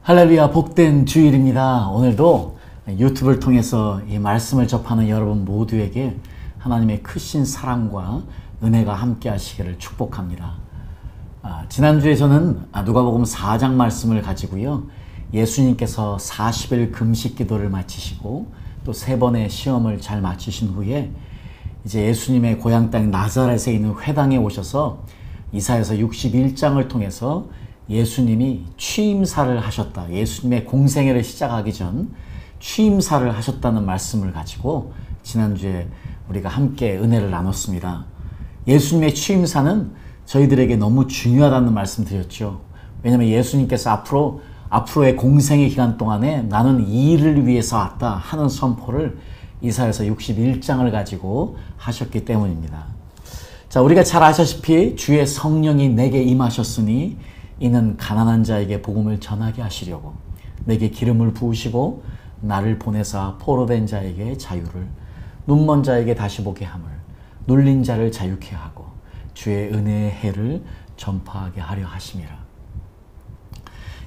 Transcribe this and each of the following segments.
할렐루야, 복된 주일입니다. 오늘도 유튜브를 통해서 이 말씀을 접하는 여러분 모두에게 하나님의 크신 사랑과 은혜가 함께 하시기를 축복합니다. 지난주에 저는 누가복음 4장 말씀을 가지고요, 예수님께서 40일 금식 기도를 마치시고 또 3번의 시험을 잘 마치신 후에 이제 예수님의 고향 땅 나사렛에 있는 회당에 오셔서 이사야서 61장을 통해서 예수님이 취임사를 하셨다, 예수님의 공생애를 시작하기 전 취임사를 하셨다는 말씀을 가지고 지난주에 우리가 함께 은혜를 나눴습니다. 예수님의 취임사는 저희들에게 너무 중요하다는 말씀 드렸죠. 왜냐하면 예수님께서 앞으로의 공생의 기간 동안에 나는 이 일을 위해서 왔다 하는 선포를 이사야서 61장을 가지고 하셨기 때문입니다. 자, 우리가 잘 아시다시피 주의 성령이 내게 임하셨으니 이는 가난한 자에게 복음을 전하게 하시려고 내게 기름을 부으시고 나를 보내사 포로된 자에게 자유를, 눈먼 자에게 다시 보게 함을, 눌린 자를 자유케 하고 주의 은혜의 해를 전파하게 하려 하심이라.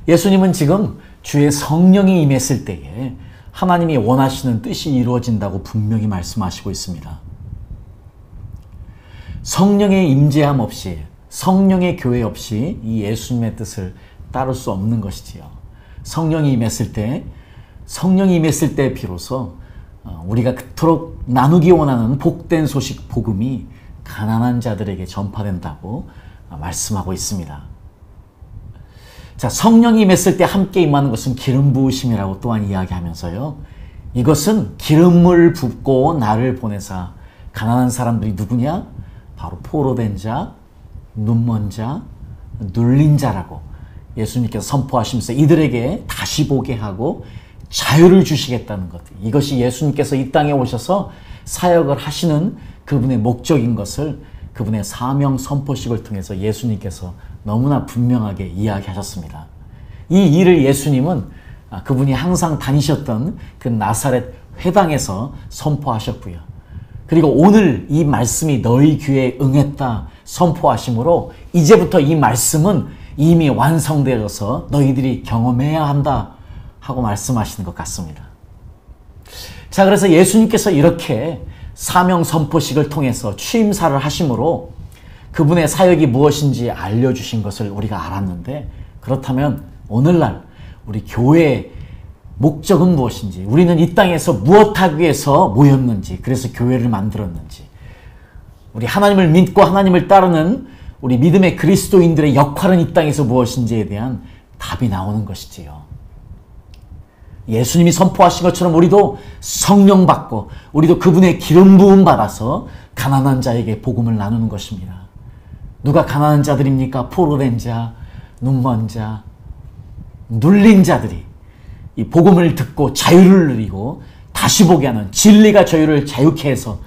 예수님은 지금 주의 성령이 임했을 때에 하나님이 원하시는 뜻이 이루어진다고 분명히 말씀하시고 있습니다. 성령의 임재함 없이, 성령의 교회 없이 이 예수님의 뜻을 따를 수 없는 것이지요. 성령이 임했을 때 비로소 우리가 그토록 나누기 원하는 복된 소식, 복음이 가난한 자들에게 전파된다고 말씀하고 있습니다. 자, 성령이 임했을 때 함께 임하는 것은 기름 부으심이라고 또한 이야기하면서요, 이것은 기름을 붓고 나를 보내사, 가난한 사람들이 누구냐? 바로 포로된 자, 눈먼 자, 눌린 자라고 예수님께서 선포하시면서 이들에게 다시 보게 하고 자유를 주시겠다는 것, 이것이 예수님께서 이 땅에 오셔서 사역을 하시는 그분의 목적인 것을 그분의 사명 선포식을 통해서 예수님께서 너무나 분명하게 이야기하셨습니다. 이 일을 예수님은 그분이 항상 다니셨던 그 나사렛 회당에서 선포하셨고요. 그리고 오늘 이 말씀이 너희 귀에 응했다 선포하심으로 이제부터 이 말씀은 이미 완성되어서 너희들이 경험해야 한다 하고 말씀하시는 것 같습니다. 자, 그래서 예수님께서 이렇게 사명 선포식을 통해서 취임사를 하심으로 그분의 사역이 무엇인지 알려주신 것을 우리가 알았는데, 그렇다면 오늘날 우리 교회의 목적은 무엇인지, 우리는 이 땅에서 무엇하기 위해서 모였는지, 그래서 교회를 만들었는지, 우리 하나님을 믿고 하나님을 따르는 우리 믿음의 그리스도인들의 역할은 이 땅에서 무엇인지에 대한 답이 나오는 것이지요. 예수님이 선포하신 것처럼 우리도 성령 받고 우리도 그분의 기름 부음 받아서 가난한 자에게 복음을 나누는 것입니다. 누가 가난한 자들입니까? 포로된 자, 눈먼 자, 눌린 자들이 이 복음을 듣고 자유를 누리고 다시 보게 하는, 진리가 저희를 자유케 해서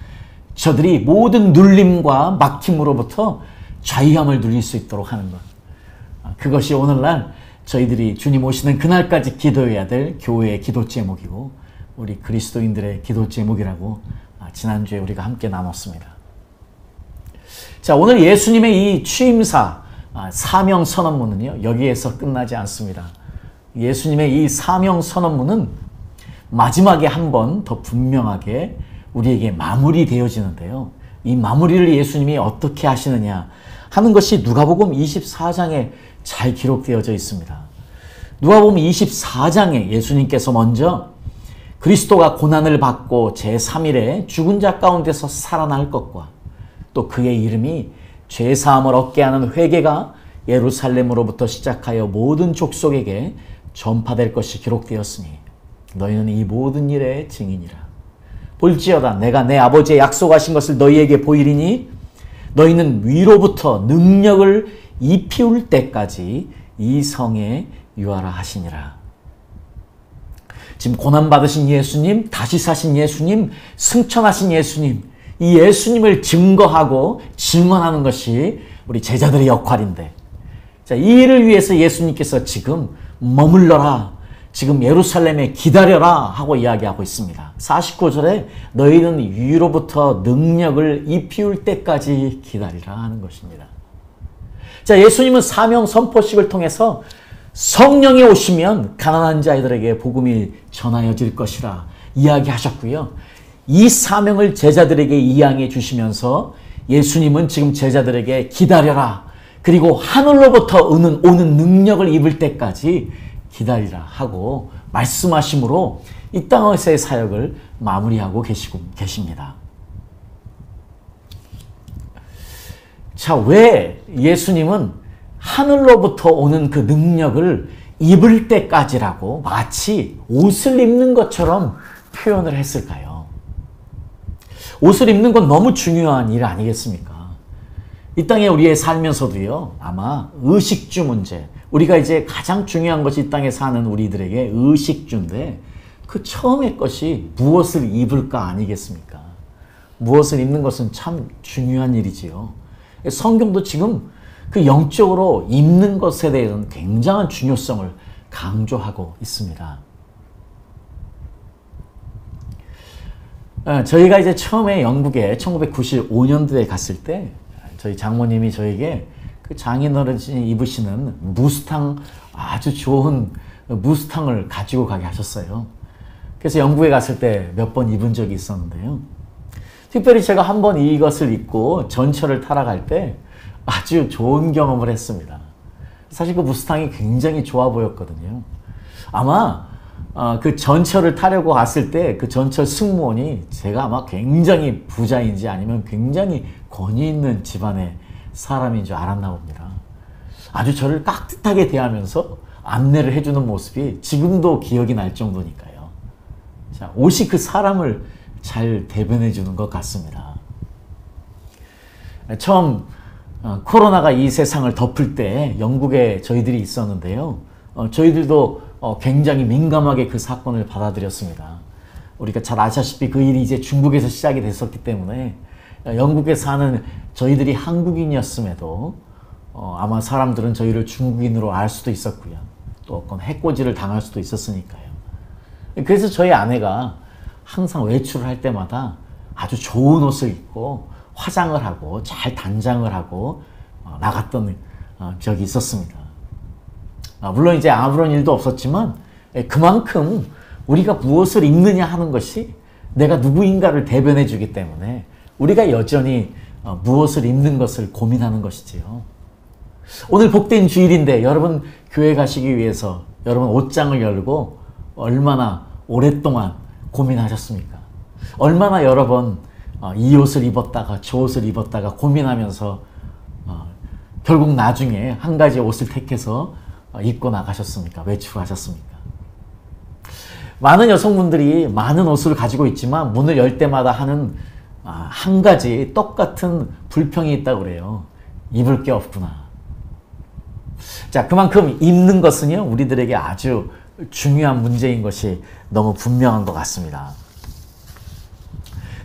저들이 모든 눌림과 막힘으로부터 자유함을 누릴 수 있도록 하는 것, 그것이 오늘날 저희들이 주님 오시는 그날까지 기도해야 될 교회의 기도 제목이고 우리 그리스도인들의 기도 제목이라고 지난주에 우리가 함께 나눴습니다. 자, 오늘 예수님의 이 취임사 사명 선언문은요, 여기에서 끝나지 않습니다. 예수님의 이 사명 선언문은 마지막에 한 번 더 분명하게 우리에게 마무리되어지는데요. 이 마무리를 예수님이 어떻게 하시느냐 하는 것이 누가복음 24장에 잘 기록되어져 있습니다. 누가복음 24장에 예수님께서 먼저 그리스도가 고난을 받고 제3일에 죽은 자 가운데서 살아날 것과 또 그의 이름이 죄사함을 얻게 하는 회개가 예루살렘으로부터 시작하여 모든 족속에게 전파될 것이 기록되었으니 너희는 이 모든 일의 증인이라. 볼지어다 내가 내 아버지의 약속하신 것을 너희에게 보이리니 너희는 위로부터 능력을 입히울 때까지 이 성에 유하라 하시니라. 지금 고난받으신 예수님, 다시 사신 예수님, 승천하신 예수님, 이 예수님을 증거하고 증언하는 것이 우리 제자들의 역할인데, 자, 이 일을 위해서 예수님께서 지금 머물러라, 지금 예루살렘에 기다려라 하고 이야기하고 있습니다. 49절에 너희는 위로부터 능력을 입히울 때까지 기다리라 하는 것입니다. 자, 예수님은 사명 선포식을 통해서 성령이 오시면 가난한 자들에게 복음이 전하여질 것이라 이야기하셨고요. 이 사명을 제자들에게 이양해 주시면서 예수님은 지금 제자들에게 기다려라. 그리고 하늘로부터 오는 능력을 입을 때까지 기다리라 하고 말씀하심으로 이 땅에서의 사역을 마무리하고 계십니다. 자, 왜 예수님은 하늘로부터 오는 그 능력을 입을 때까지라고 마치 옷을 입는 것처럼 표현을 했을까요? 옷을 입는 건 너무 중요한 일 아니겠습니까? 이 땅에 우리의 살면서도요, 아마 의식주 문제, 우리가 이제 가장 중요한 것이 이 땅에 사는 우리들에게 의식주인데 그 처음의 것이 무엇을 입을까 아니겠습니까? 무엇을 입는 것은 참 중요한 일이지요. 성경도 지금 그 영적으로 입는 것에 대해서는 굉장한 중요성을 강조하고 있습니다. 저희가 이제 처음에 영국에 1995년도에 갔을 때 저희 장모님이 저에게 그 장인어른이 입으시는 무스탕, 아주 좋은 무스탕을 가지고 가게 하셨어요. 그래서 영국에 갔을 때 몇 번 입은 적이 있었는데요. 특별히 제가 한 번 이것을 입고 전철을 타러 갈 때 아주 좋은 경험을 했습니다. 사실 그 무스탕이 굉장히 좋아 보였거든요. 아마 그 전철을 타려고 갔을 때 그 전철 승무원이 제가 아마 굉장히 부자인지 아니면 굉장히 권위 있는 집안의 사람인 줄 알았나 봅니다. 아주 저를 깍듯하게 대하면서 안내를 해주는 모습이 지금도 기억이 날 정도니까요. 자, 옷이 그 사람을 잘 대변해 주는 것 같습니다. 처음 코로나가 이 세상을 덮을 때 영국에 저희들이 있었는데요. 저희들도 굉장히 민감하게 그 사건을 받아들였습니다. 우리가 잘 아시다시피 그 일이 이제 중국에서 시작이 됐었기 때문에 영국에 사는 저희들이 한국인이었음에도 아마 사람들은 저희를 중국인으로 알 수도 있었고요. 또 어떤 해코지를 당할 수도 있었으니까요. 그래서 저희 아내가 항상 외출을 할 때마다 아주 좋은 옷을 입고 화장을 하고 잘 단장을 하고 나갔던 적이 있었습니다. 물론 이제 아무런 일도 없었지만 그만큼 우리가 무엇을 입느냐 하는 것이 내가 누구인가를 대변해 주기 때문에 우리가 여전히 무엇을 입는 것을 고민하는 것이지요. 오늘 복된 주일인데 여러분 교회 가시기 위해서 여러분 옷장을 열고 얼마나 오랫동안 고민하셨습니까? 얼마나 여러 번 이 옷을 입었다가 저 옷을 입었다가 고민하면서 결국 나중에 한 가지 옷을 택해서 입고 나가셨습니까? 외출하셨습니까? 많은 여성분들이 많은 옷을 가지고 있지만 문을 열 때마다 하는 한 가지 똑같은 불평이 있다고 그래요. 입을 게 없구나. 자, 그만큼 입는 것은요, 우리들에게 아주 중요한 문제인 것이 너무 분명한 것 같습니다.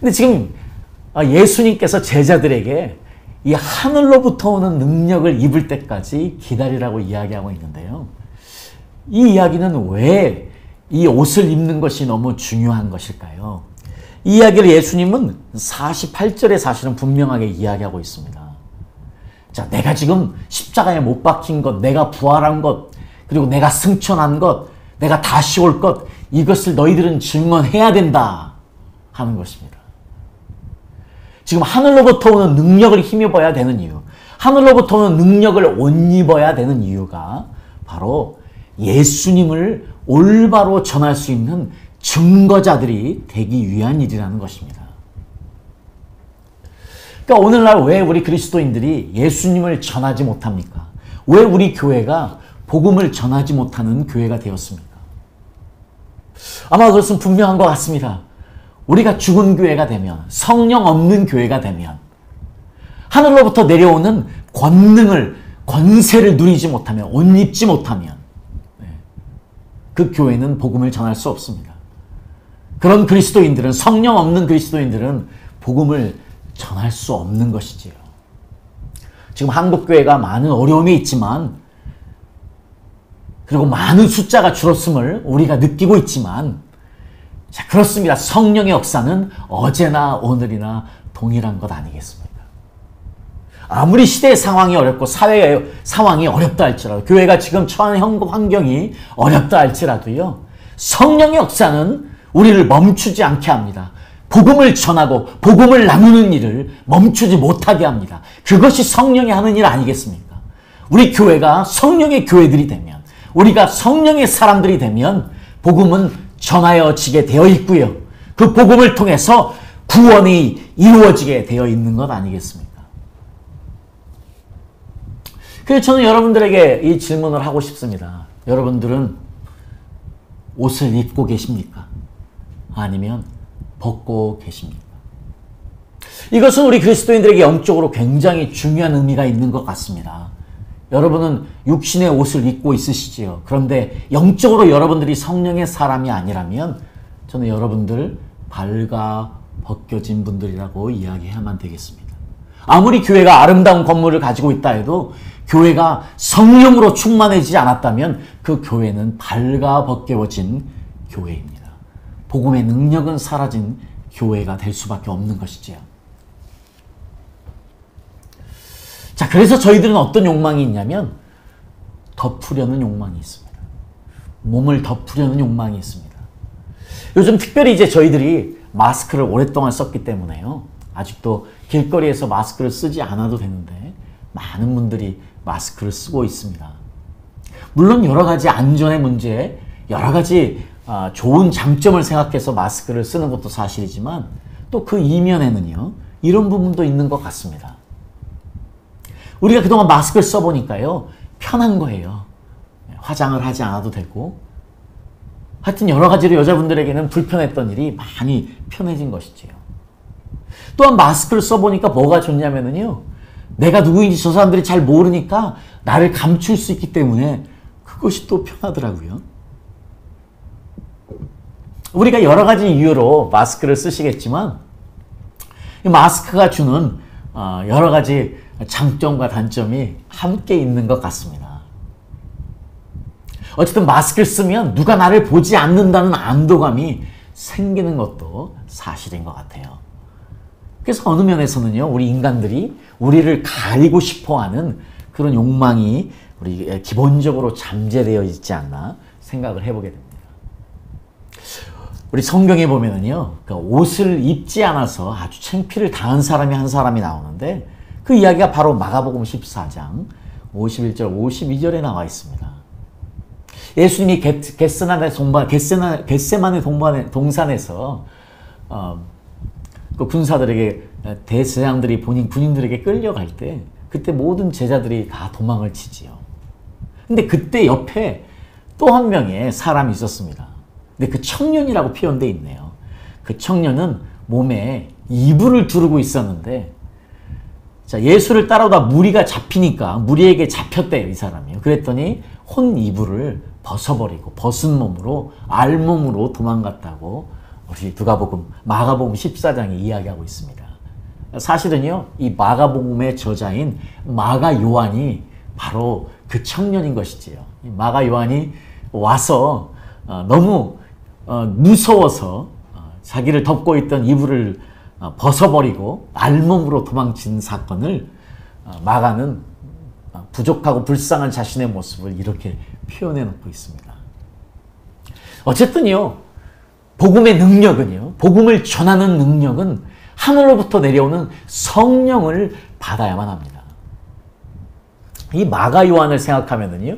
근데 지금 예수님께서 제자들에게 이 하늘로부터 오는 능력을 입을 때까지 기다리라고 이야기하고 있는데요. 이 이야기는 왜 이 옷을 입는 것이 너무 중요한 것일까요? 이 이야기를 예수님은 48절에 사실은 분명하게 이야기하고 있습니다. 자, 내가 지금 십자가에 못 박힌 것, 내가 부활한 것, 그리고 내가 승천한 것, 내가 다시 올 것, 이것을 너희들은 증언해야 된다 하는 것입니다. 지금 하늘로부터 오는 능력을 힘입어야 되는 이유, 하늘로부터 오는 능력을 옷 입어야 되는 이유가 바로 예수님을 올바로 전할 수 있는 증거자들이 되기 위한 일이라는 것입니다. 그러니까 오늘날 왜 우리 그리스도인들이 예수님을 전하지 못합니까? 왜 우리 교회가 복음을 전하지 못하는 교회가 되었습니까? 아마 그것은 분명한 것 같습니다. 우리가 죽은 교회가 되면, 성령 없는 교회가 되면, 하늘로부터 내려오는 권세를 누리지 못하면, 옷 입지 못하면 그 교회는 복음을 전할 수 없습니다. 그런 그리스도인들은, 성령 없는 그리스도인들은 복음을 전할 수 없는 것이지요. 지금 한국교회가 많은 어려움이 있지만, 그리고 많은 숫자가 줄었음을 우리가 느끼고 있지만, 자, 그렇습니다. 성령의 역사는 어제나 오늘이나 동일한 것 아니겠습니까? 아무리 시대의 상황이 어렵고 사회의 상황이 어렵다 할지라도, 교회가 지금 처한 환경이 어렵다 할지라도요, 성령의 역사는 우리를 멈추지 않게 합니다. 복음을 전하고 복음을 나누는 일을 멈추지 못하게 합니다. 그것이 성령이 하는 일 아니겠습니까? 우리 교회가 성령의 교회들이 되면, 우리가 성령의 사람들이 되면 복음은 전하여지게 되어 있고요, 그 복음을 통해서 구원이 이루어지게 되어 있는 것 아니겠습니까? 그래서 저는 여러분들에게 이 질문을 하고 싶습니다. 여러분들은 옷을 입고 계십니까? 아니면 벗고 계십니까? 이것은 우리 그리스도인들에게 영적으로 굉장히 중요한 의미가 있는 것 같습니다. 여러분은 육신의 옷을 입고 있으시지요. 그런데 영적으로 여러분들이 성령의 사람이 아니라면 저는 여러분들 발가 벗겨진 분들이라고 이야기해야만 되겠습니다. 아무리 교회가 아름다운 건물을 가지고 있다 해도 교회가 성령으로 충만해지지 않았다면 그 교회는 발가 벗겨진 교회입니다. 복음의 능력은 사라진 교회가 될 수밖에 없는 것이지요. 자, 그래서 저희들은 어떤 욕망이 있냐면 덮으려는 욕망이 있습니다. 몸을 덮으려는 욕망이 있습니다. 요즘 특별히 이제 저희들이 마스크를 오랫동안 썼기 때문에요, 아직도 길거리에서 마스크를 쓰지 않아도 되는데 많은 분들이 마스크를 쓰고 있습니다. 물론 여러 가지 안전의 문제, 여러 가지 좋은 장점을 생각해서 마스크를 쓰는 것도 사실이지만 또 그 이면에는요, 이런 부분도 있는 것 같습니다. 우리가 그동안 마스크를 써보니까요, 편한 거예요. 화장을 하지 않아도 되고, 하여튼 여러 가지로 여자분들에게는 불편했던 일이 많이 편해진 것이지요. 또한 마스크를 써보니까 뭐가 좋냐면요, 내가 누구인지 저 사람들이 잘 모르니까 나를 감출 수 있기 때문에 그것이 또 편하더라고요. 우리가 여러 가지 이유로 마스크를 쓰시겠지만 이 마스크가 주는 여러 가지 장점과 단점이 함께 있는 것 같습니다. 어쨌든 마스크를 쓰면 누가 나를 보지 않는다는 안도감이 생기는 것도 사실인 것 같아요. 그래서 어느 면에서는요, 우리 인간들이 우리를 가리고 싶어하는 그런 욕망이 우리 기본적으로 잠재되어 있지 않나 생각을 해보게 됩니다. 우리 성경에 보면은요, 그 옷을 입지 않아서 아주 창피를 당한 사람이 한 사람이 나오는데 그 이야기가 바로 마가복음 14장 51절 52절에 나와 있습니다. 예수님이 겟세마네 동산에서 그 군사들에게, 대제사장들이 군인들에게 끌려갈 때 그때 모든 제자들이 다 도망을 치지요. 근데 그때 옆에 또 한 명의 사람이 있었습니다. 근데 그 청년이라고 표현되어 있네요. 그 청년은 몸에 이불을 두르고 있었는데, 자, 예수를 따라오다 무리가 잡히니까 무리에게 잡혔대요, 이 사람이요. 그랬더니 혼 이불을 벗어버리고 벗은 몸으로 알몸으로 도망갔다고 우리 마가복음 14장이 이야기하고 있습니다. 사실은요, 이 마가복음의 저자인 마가 요한이 바로 그 청년인 것이지요. 마가 요한이 와서 너무 무서워서 자기를 덮고 있던 이불을 벗어버리고 알몸으로 도망친 사건을 마가는 부족하고 불쌍한 자신의 모습을 이렇게 표현해 놓고 있습니다. 어쨌든요, 복음의 능력은요, 복음을 전하는 능력은 하늘로부터 내려오는 성령을 받아야만 합니다. 이 마가 요한을 생각하면은요,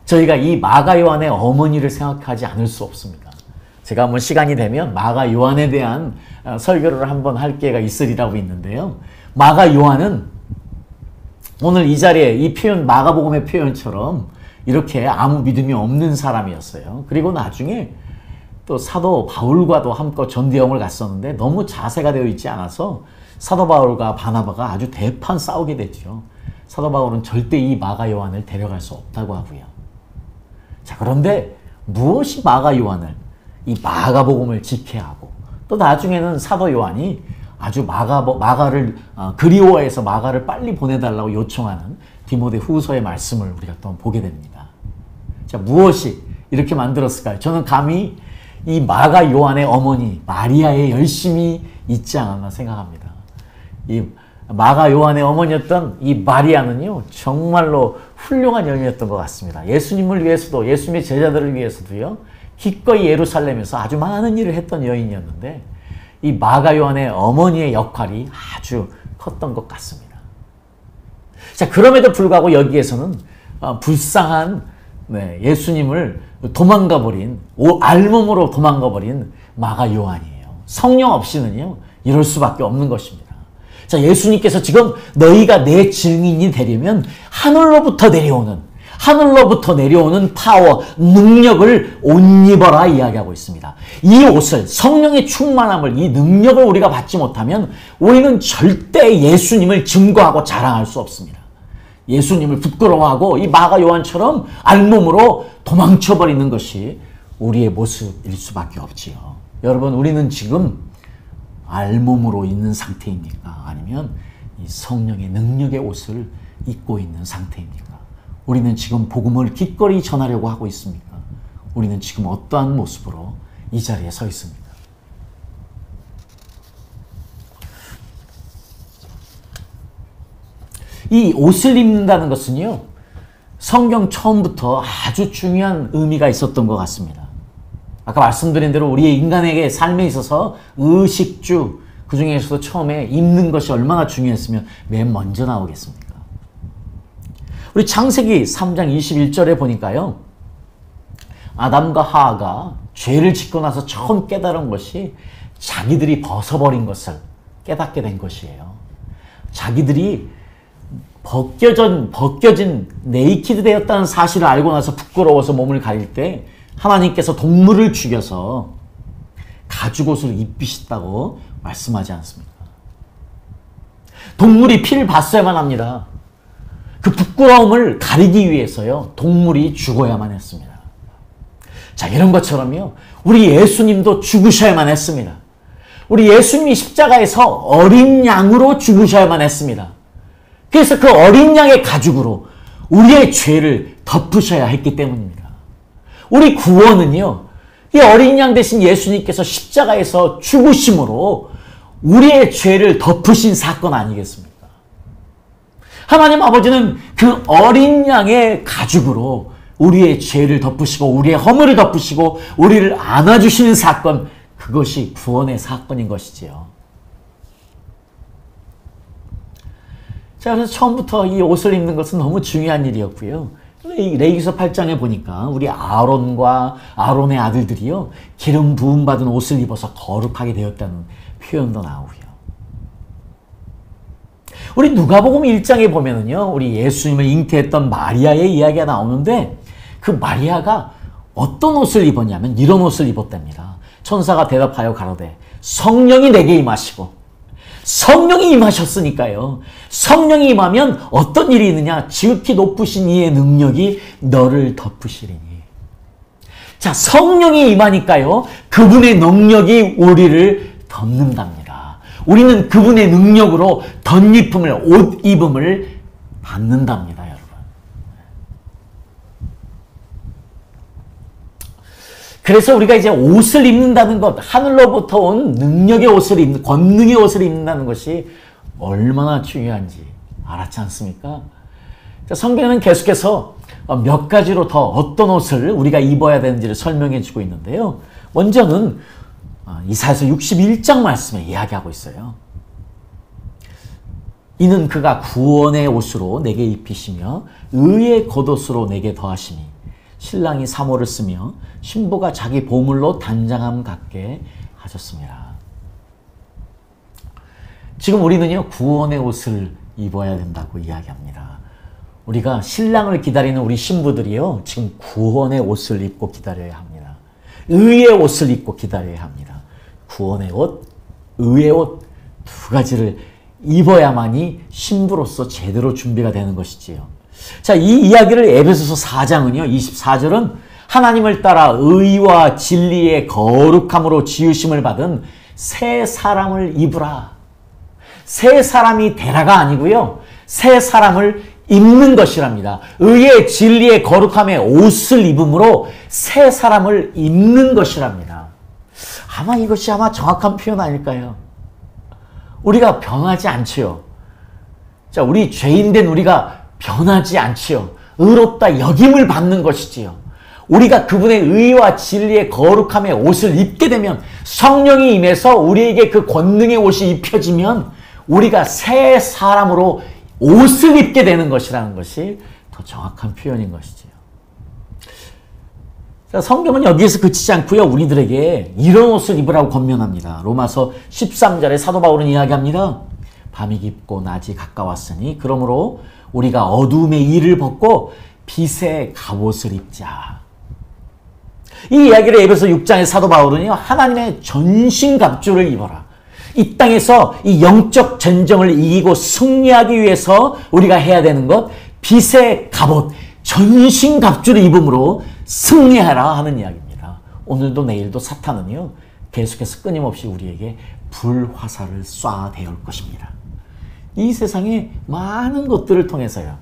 저희가 이 마가 요한의 어머니를 생각하지 않을 수 없습니다. 제가 한번 시간이 되면 마가 요한에 대한 설교를 한번 할 기회가 있으리라고 있는데요, 마가 요한은 오늘 이 자리에 이 표현, 마가복음의 표현처럼 이렇게 아무 믿음이 없는 사람이었어요. 그리고 나중에 또 사도 바울과도 함께 전대형을 갔었는데 너무 자세가 되어 있지 않아서 사도 바울과 바나바가 아주 대판 싸우게 됐죠. 사도 바울은 절대 이 마가 요한을 데려갈 수 없다고 하고요. 자, 그런데 무엇이 마가 요한을, 이 마가복음을 지켜야 하고, 또 나중에는 사도 요한이 아주 마가를 그리워해서 마가를 빨리 보내달라고 요청하는 디모데 후서의 말씀을 우리가 또 보게 됩니다. 자, 무엇이 이렇게 만들었을까요? 저는 감히 이 마가 요한의 어머니 마리아의 열심이 있지 않았나 생각합니다. 이 마가 요한의 어머니였던 이 마리아는요, 정말로 훌륭한 여인이었던 것 같습니다. 예수님을 위해서도, 예수님의 제자들을 위해서도요, 기꺼이 예루살렘에서 아주 많은 일을 했던 여인이었는데, 이 마가 요한의 어머니의 역할이 아주 컸던 것 같습니다. 자, 그럼에도 불구하고 여기에서는 불쌍한 예수님을 도망가버린, 알몸으로 도망가버린 마가 요한이에요. 성령 없이는요, 이럴 수밖에 없는 것입니다. 자, 예수님께서 지금 너희가 내 증인이 되려면 하늘로부터 내려오는 파워, 능력을 옷 입어라 이야기하고 있습니다. 이 옷을, 성령의 충만함을, 이 능력을 우리가 받지 못하면 우리는 절대 예수님을 증거하고 자랑할 수 없습니다. 예수님을 부끄러워하고 이 마가 요한처럼 알몸으로 도망쳐버리는 것이 우리의 모습일 수밖에 없지요. 여러분, 우리는 지금 알몸으로 있는 상태입니까? 아니면 이 성령의 능력의 옷을 입고 있는 상태입니까? 우리는 지금 복음을 기꺼이 전하려고 하고 있습니까? 우리는 지금 어떠한 모습으로 이 자리에 서 있습니까? 이 옷을 입는다는 것은요, 성경 처음부터 아주 중요한 의미가 있었던 것 같습니다. 아까 말씀드린 대로 우리의 인간에게 삶에 있어서 의식주, 그 중에서도 처음에 입는 것이 얼마나 중요했으면 맨 먼저 나오겠습니까? 우리 창세기 3장 21절에 보니까요, 아담과 하와가 죄를 짓고 나서 처음 깨달은 것이 자기들이 벗어버린 것을 깨닫게 된 것이에요. 자기들이 벗겨진 네이키드 되었다는 사실을 알고 나서 부끄러워서 몸을 가릴 때 하나님께서 동물을 죽여서 가죽옷을 입히셨다고 말씀하지 않습니까? 동물이 피를 봤어야만 합니다. 그 부끄러움을 가리기 위해서요, 동물이 죽어야만 했습니다. 자, 이런 것처럼요, 우리 예수님도 죽으셔야만 했습니다. 우리 예수님이 십자가에서 어린 양으로 죽으셔야만 했습니다. 그래서 그 어린 양의 가죽으로 우리의 죄를 덮으셔야 했기 때문입니다. 우리 구원은요, 이 어린 양 대신 예수님께서 십자가에서 죽으심으로 우리의 죄를 덮으신 사건 아니겠습니까? 하나님 아버지는 그 어린 양의 가죽으로 우리의 죄를 덮으시고 우리의 허물을 덮으시고 우리를 안아주시는 사건, 그것이 구원의 사건인 것이지요. 자, 그래서 처음부터 이 옷을 입는 것은 너무 중요한 일이었고요. 이 레위기서 8장에 보니까 우리 아론과 아론의 아들들이요, 기름 부음 받은 옷을 입어서 거룩하게 되었다는 표현도 나오고요. 우리 누가복음 1장에 보면은요, 우리 예수님을 잉태했던 마리아의 이야기가 나오는데, 그 마리아가 어떤 옷을 입었냐면 이런 옷을 입었답니다. 천사가 대답하여 가로되 성령이 내게 임하시고, 성령이 임하셨으니까요, 성령이 임하면 어떤 일이 있느냐? 지극히 높으신 이의 능력이 너를 덮으시리니. 자, 성령이 임하니까요, 그분의 능력이 우리를 덮는답니다. 우리는 그분의 능력으로 덧입음을, 옷 입음을 받는답니다, 여러분. 그래서 우리가 이제 옷을 입는다는 것, 하늘로부터 온 능력의 옷을 입는, 권능의 옷을 입는다는 것이 얼마나 중요한지 알았지 않습니까? 자, 성경은 계속해서 몇 가지로 더 어떤 옷을 우리가 입어야 되는지를 설명해 주고 있는데요. 먼저는 이사야서 61장 말씀에 이야기하고 있어요. 이는 그가 구원의 옷으로 내게 입히시며 의의 겉옷으로 내게 더하시니 신랑이 사모를 쓰며 신부가 자기 보물로 단장함 같게 하셨습니다. 지금 우리는요, 구원의 옷을 입어야 된다고 이야기합니다. 우리가 신랑을 기다리는 우리 신부들이요, 지금 구원의 옷을 입고 기다려야 합니다. 의의 옷을 입고 기다려야 합니다. 구원의 옷, 의의 옷 두 가지를 입어야만이 신부로서 제대로 준비가 되는 것이지요. 자, 이 이야기를 에베소서 4장은요, 24절은 하나님을 따라 의와 진리의 거룩함으로 지으심을 받은 새 사람을 입으라. 새 사람이 되라가 아니고요, 새 사람을 입는 것이랍니다. 의의 진리의 거룩함의 옷을 입음으로 새 사람을 입는 것이랍니다. 아마 이것이 정확한 표현 아닐까요? 우리가 변하지 않지요. 자, 우리 죄인된 우리가 변하지 않지요. 의롭다 여김을 받는 것이지요. 우리가 그분의 의와 진리의 거룩함의 옷을 입게 되면, 성령이 임해서 우리에게 그 권능의 옷이 입혀지면 우리가 새 사람으로 옷을 입게 되는 것이라는 것이 더 정확한 표현인 것이지요. 자, 성경은 여기에서 그치지 않고요, 우리들에게 이런 옷을 입으라고 권면합니다. 로마서 13절에 사도 바울은 이야기합니다. 밤이 깊고 낮이 가까웠으니 그러므로 우리가 어두움의 일을 벗고 빛의 갑옷을 입자. 이 이야기를 에베소 6장의 사도 바울은요, 하나님의 전신갑주를 입어라. 이 땅에서 이 영적 전쟁을 이기고 승리하기 위해서 우리가 해야 되는 것, 빛의 갑옷, 전신갑주를 입음으로 승리하라 하는 이야기입니다. 오늘도 내일도 사탄은요, 계속해서 끊임없이 우리에게 불화살을 쏴대올 것입니다. 이 세상의 많은 것들을 통해서요,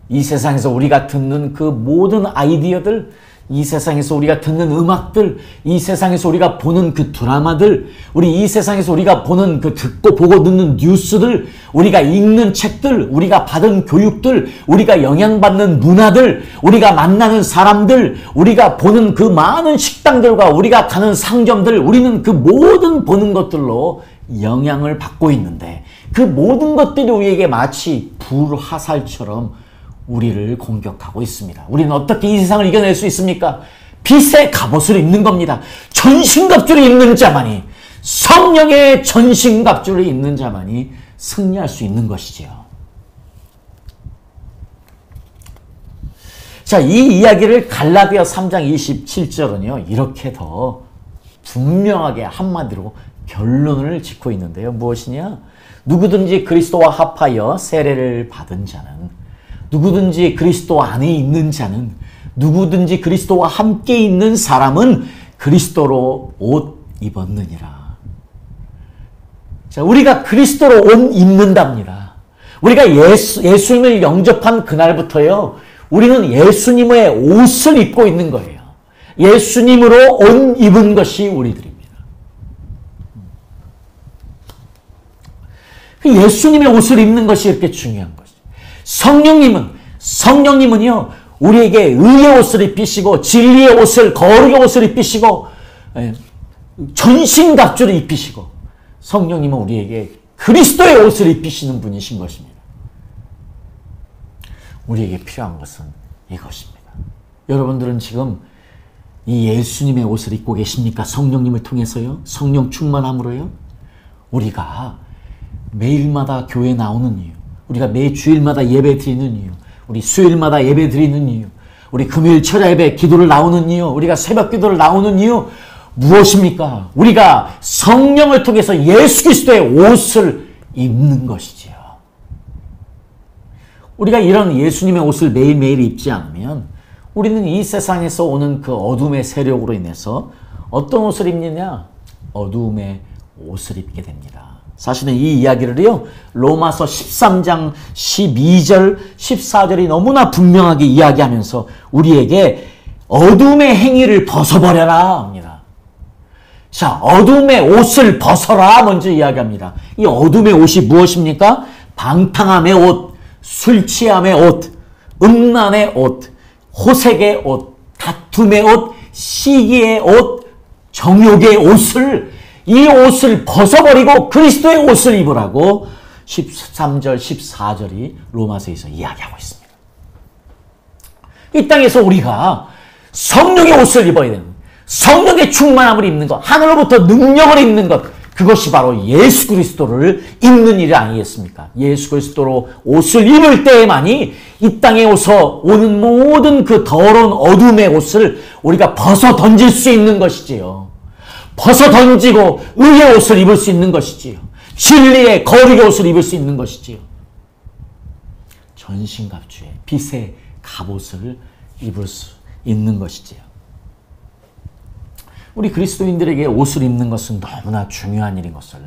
이 세상에서 우리가 듣는 그 모든 아이디어들, 이 세상에서 우리가 듣는 음악들, 이 세상에서 우리가 보는 그 드라마들, 이 세상에서 우리가 보는 그 듣고 보고 듣는 뉴스들, 우리가 읽는 책들, 우리가 받은 교육들, 우리가 영향받는 문화들, 우리가 만나는 사람들, 우리가 보는 그 많은 식당들과 우리가 가는 상점들, 우리는 그 모든 보는 것들로 영향을 받고 있는데, 그 모든 것들이 우리에게 마치 불화살처럼 우리를 공격하고 있습니다. 우리는 어떻게 이 세상을 이겨낼 수 있습니까? 빛의 갑옷을 입는 겁니다. 전신갑주를 입는 자만이, 성령의 전신갑주를 입는 자만이 승리할 수 있는 것이지요. 자, 이 이야기를 갈라디아 3장 27절은요, 이렇게 더 분명하게 한마디로 결론을 짓고 있는데요. 무엇이냐? 누구든지 그리스도와 합하여 세례를 받은 자는, 누구든지 그리스도 안에 있는 자는, 누구든지 그리스도와 함께 있는 사람은 그리스도로 옷 입었느니라. 자, 우리가 그리스도로 옷 입는답니다. 우리가 예수님을 영접한 그날부터요, 우리는 예수님의 옷을 입고 있는 거예요. 예수님으로 옷 입은 것이 우리들입니다. 예수님의 옷을 입는 것이 이렇게 중요한 것이죠. 성령님은요, 우리에게 의의 옷을 입히시고, 진리의 옷을, 거룩의 옷을 입히시고, 전신갑주를 입히시고, 성령님은 우리에게 그리스도의 옷을 입히시는 분이신 것입니다. 우리에게 필요한 것은 이것입니다. 여러분들은 지금 이 예수님의 옷을 입고 계십니까? 성령님을 통해서요? 성령 충만함으로요? 우리가 매일마다 교회 나오는 이유, 우리가 매 주일마다 예배 드리는 이유, 우리 수요일마다 예배 드리는 이유, 우리 금요일 철야 예배 기도를 나오는 이유, 우리가 새벽 기도를 나오는 이유 무엇입니까? 우리가 성령을 통해서 예수 그리스도의 옷을 입는 것이지요. 우리가 이런 예수님의 옷을 매일매일 입지 않으면 우리는 이 세상에서 오는 그 어둠의 세력으로 인해서 어떤 옷을 입느냐? 어둠의 옷을 입게 됩니다. 사실은 이 이야기를요, 로마서 13장 12절, 14절이 너무나 분명하게 이야기하면서 우리에게 어둠의 행위를 벗어버려라 합니다. 자, 어둠의 옷을 벗어라 먼저 이야기합니다. 이 어둠의 옷이 무엇입니까? 방탕함의 옷, 술 취함의 옷, 음란의 옷, 호색의 옷, 다툼의 옷, 시기의 옷, 정욕의 옷을, 이 옷을 벗어버리고 그리스도의 옷을 입으라고 13절, 14절이 로마서에서 이야기하고 있습니다. 이 땅에서 우리가 성령의 옷을 입어야 되는, 성령의 충만함을 입는 것, 하늘로부터 능력을 입는 것, 그것이 바로 예수 그리스도를 입는 일 아니겠습니까? 예수 그리스도로 옷을 입을 때에만이 이 땅에 오는 모든 그 더러운 어둠의 옷을 우리가 벗어 던질 수 있는 것이지요. 벗어 던지고 의의 옷을 입을 수 있는 것이지요. 진리의 거룩의 옷을 입을 수 있는 것이지요. 전신갑주의 빛의 갑옷을 입을 수 있는 것이지요. 우리 그리스도인들에게 옷을 입는 것은 너무나 중요한 일인 것을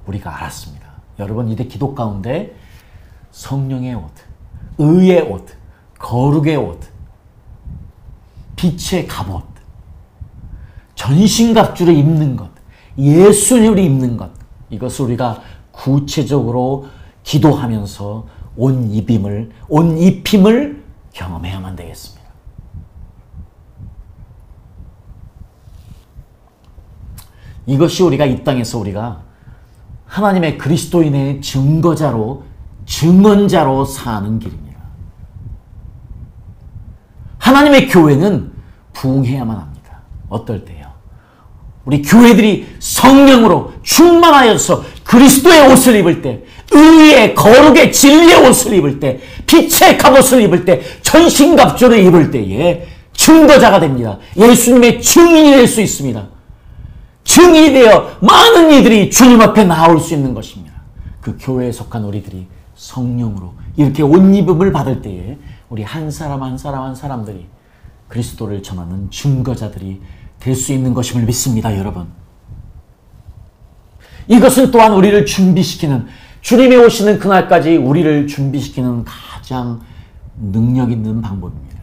우리가 알았습니다. 여러분, 이제 기도 가운데 성령의 옷, 의의 옷, 거룩의 옷, 빛의 갑옷, 전신갑주를 입는 것, 예수님을 입는 것, 이것을 우리가 구체적으로 기도하면서 온 입힘을 경험해야만 되겠습니다. 이것이 우리가 이 땅에서 우리가 하나님의 그리스도인의 증언자로 사는 길입니다. 하나님의 교회는 부흥해야만 합니다. 어떨 때요? 우리 교회들이 성령으로 충만하여서 그리스도의 옷을 입을 때, 의의, 거룩의, 진리의 옷을 입을 때, 빛의 갑옷을 입을 때, 전신갑주를 입을 때에 증거자가 됩니다. 예수님의 증인이 될 수 있습니다. 증인이 되어 많은 이들이 주님 앞에 나올 수 있는 것입니다. 그 교회에 속한 우리들이 성령으로 이렇게 옷 입음을 받을 때에 우리 한 사람 한 사람들이 그리스도를 전하는 증거자들이 될 수 있는 것임을 믿습니다, 여러분. 이것은 또한 우리를 준비시키는, 주님이 오시는 그날까지 우리를 준비시키는 가장 능력 있는 방법입니다.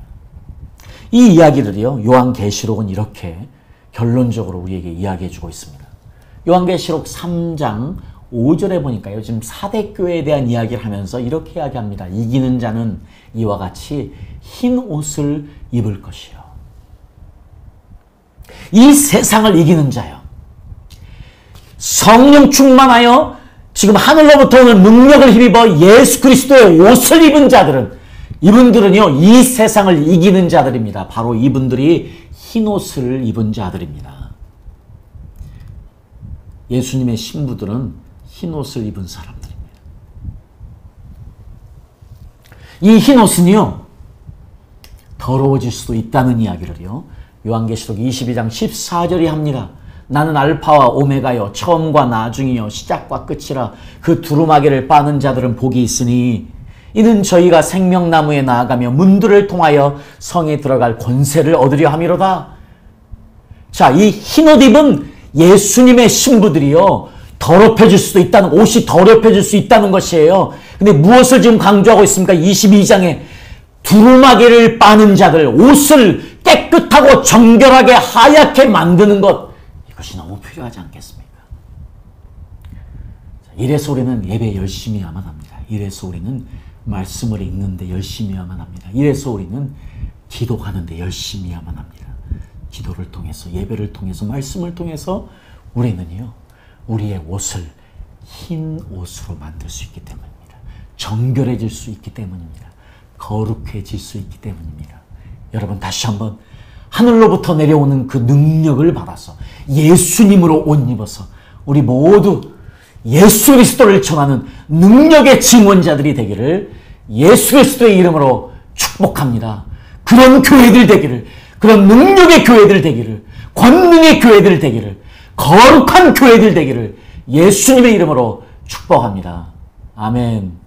이 이야기를요, 요한계시록은 이렇게 결론적으로 우리에게 이야기해 주고 있습니다. 요한계시록 3장 5절에 보니까요, 지금 4대 교회에 대한 이야기를 하면서 이렇게 이야기합니다. 이기는 자는 이와 같이 흰 옷을 입을 것이요. 이 세상을 이기는 자요. 성령 충만하여 지금 하늘로부터 오는 능력을 힘입어 예수 그리스도의 옷을 입은 자들은, 이분들은요, 이 세상을 이기는 자들입니다. 바로 이분들이 흰 옷을 입은 자들입니다. 예수님의 신부들은 흰 옷을 입은 사람들입니다. 이 흰 옷은요, 더러워질 수도 있다는 이야기를요, 요한계시록 22장 14절이 합니다. 나는 알파와 오메가요, 처음과 나중이요, 시작과 끝이라. 그 두루마기를 빠는 자들은 복이 있으니 이는 저희가 생명나무에 나아가며 문들을 통하여 성에 들어갈 권세를 얻으려 함이로다. 자, 이 흰옷 입은 예수님의 신부들이요, 더럽혀질 수도 있다는, 옷이 더럽혀질 수 있다는 것이에요. 근데 무엇을 지금 강조하고 있습니까? 22장에 두루마기를 빠는 자들, 옷을 깨끗하고 정결하게 하얗게 만드는 것, 이것이 너무 필요하지 않겠습니까? 이래서 우리는 예배 열심히 해야만 합니다. 이래서 우리는 말씀을 읽는데 열심히 해야만 합니다. 이래서 우리는 기도하는데 열심히 해야만 합니다. 기도를 통해서, 예배를 통해서, 말씀을 통해서 우리는요, 우리의 옷을 흰 옷으로 만들 수 있기 때문입니다. 정결해질 수 있기 때문입니다. 거룩해질 수 있기 때문입니다. 여러분, 다시 한번 하늘로부터 내려오는 그 능력을 받아서 예수님으로 옷 입어서 우리 모두 예수 그리스도를 전하는 능력의 증언자들이 되기를 예수 그리스도의 이름으로 축복합니다. 그런 교회들 되기를, 그런 능력의 교회들 되기를, 권능의 교회들 되기를, 거룩한 교회들 되기를 예수님의 이름으로 축복합니다. 아멘.